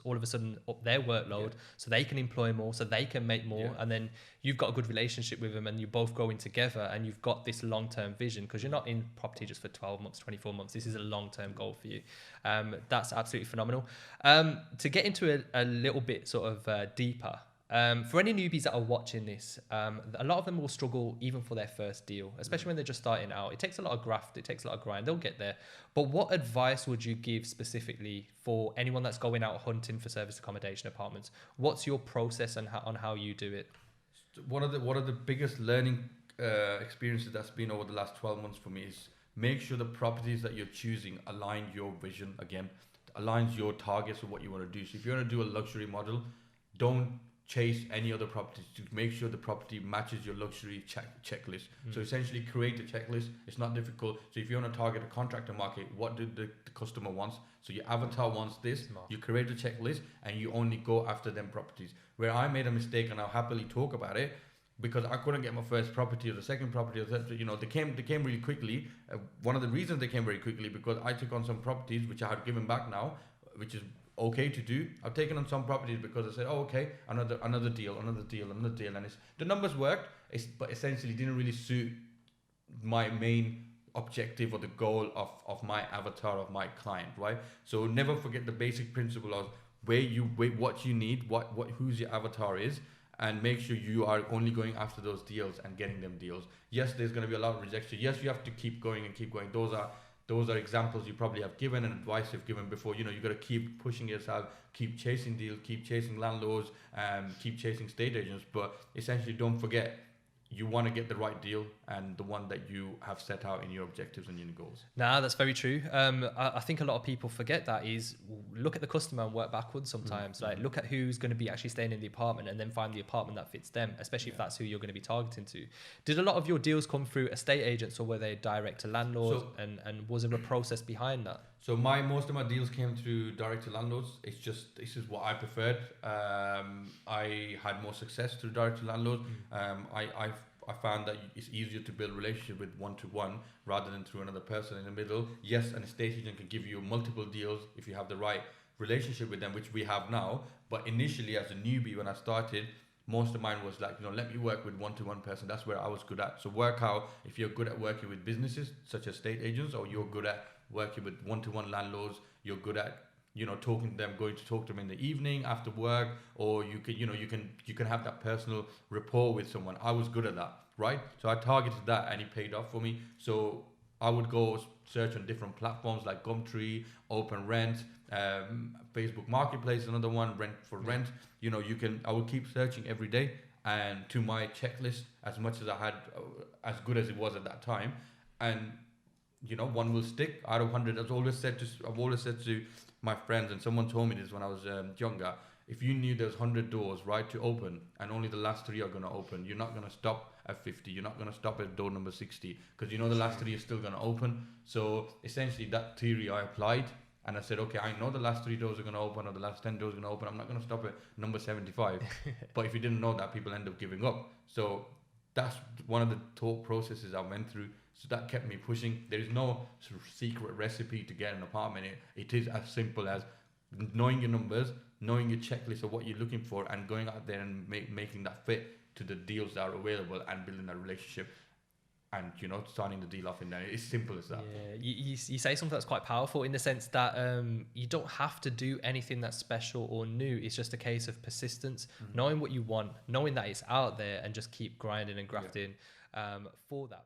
landlords all of a sudden up their workload, so they can employ more, so they can make more, and then you've got a good relationship with them, and you're both going together, and you've got this long-term vision, because you're not in property just for 12 months, 24 months. This is a long-term goal for you. That's absolutely phenomenal. To get into a little bit sort of deeper, for any newbies that are watching this, a lot of them will struggle even for their first deal, especially when they're just starting out. It takes a lot of graft, it takes a lot of grind, they'll get there. But what advice would you give specifically for anyone that's going out hunting for service accommodation apartments? What's your process on how you do it? One of the biggest learning experiences that's been over the last 12 months for me is make sure the properties that you're choosing align your vision, again, aligns your targets of what you want to do. So if you want to do a luxury model, don't chase any other properties to make sure the property matches your luxury checklist. So essentially create a checklist. It's not difficult. So if you want to target a contractor market, what do the customer wants? So your avatar wants this. You create a checklist and you only go after them properties. Where I made a mistake, and I'll happily talk about it, because I couldn't get my first property or the second property or the third, they came really quickly. One of the reasons they came very quickly, because I took on some properties which I had given back now, which is okay to do. I've taken on some properties because I said, oh, okay, another deal, and the numbers worked, but essentially didn't really suit my main objective or the goal of my avatar, of my client, right? So never forget the basic principle of what you need, who's your avatar is, and make sure you are only going after those deals and getting them deals. Yes, there's going to be a lot of rejection. Yes, you have to keep going and keep going. Those are examples you probably have given and advice you've given before. You got to keep pushing yourself, keep chasing deals, keep chasing landlords, keep chasing estate agents. But essentially, don't forget, you want to get the right deal and the one that you have set out in your objectives and your goals. Nah, that's very true. I think a lot of people forget that is look at the customer and work backwards sometimes. Like look at who's going to be actually staying in the apartment and then find the apartment that fits them, especially if that's who you're going to be targeting to. Did a lot of your deals come through estate agents or were they direct to landlords? And was there a process behind that? So most of my deals came through direct to landlords. This is what I preferred. I had more success through direct to landlords. I found that it's easier to build relationship with one-to-one rather than through another person in the middle. Yes, an estate agent can give you multiple deals if you have the right relationship with them, which we have now. But initially, as a newbie, when I started, most of mine was like, let me work with one-to-one person. That's where I was good at. So work out if you're good at working with businesses such as estate agents, or you're good at working with one-to-one landlords, you're good at talking to them, going to talk to them in the evening after work, or you can have that personal rapport with someone. I was good at that, right? So I targeted that and it paid off for me. So I would go search on different platforms like Gumtree, Open Rent, Facebook Marketplace, another one, Rent for Rent. I would keep searching every day, and to my checklist, as much as I had, as good as it was at that time, and one will stick out of 100. I've always said to my friends, and someone told me this when I was younger, if you knew there's 100 doors, right, to open, and only the last 3 are going to open, you're not going to stop at 50. You're not going to stop at door number 60, because the last 3 are still going to open. So essentially that theory I applied, and I said, okay, I know the last 3 doors are going to open, or the last 10 doors are going to open. I'm not going to stop at number 75. But if you didn't know that, people end up giving up. So that's one of the thought processes I went through. So that kept me pushing. There is no sort of secret recipe to get an apartment. It is as simple as knowing your numbers, knowing your checklist of what you're looking for, and going out there and making that fit to the deals that are available, and building that relationship, and signing the deal off in there. It's simple as that. Yeah, you say something that's quite powerful in the sense that you don't have to do anything that's special or new. It's just a case of persistence, knowing what you want, knowing that it's out there, and just keep grinding and grafting for that.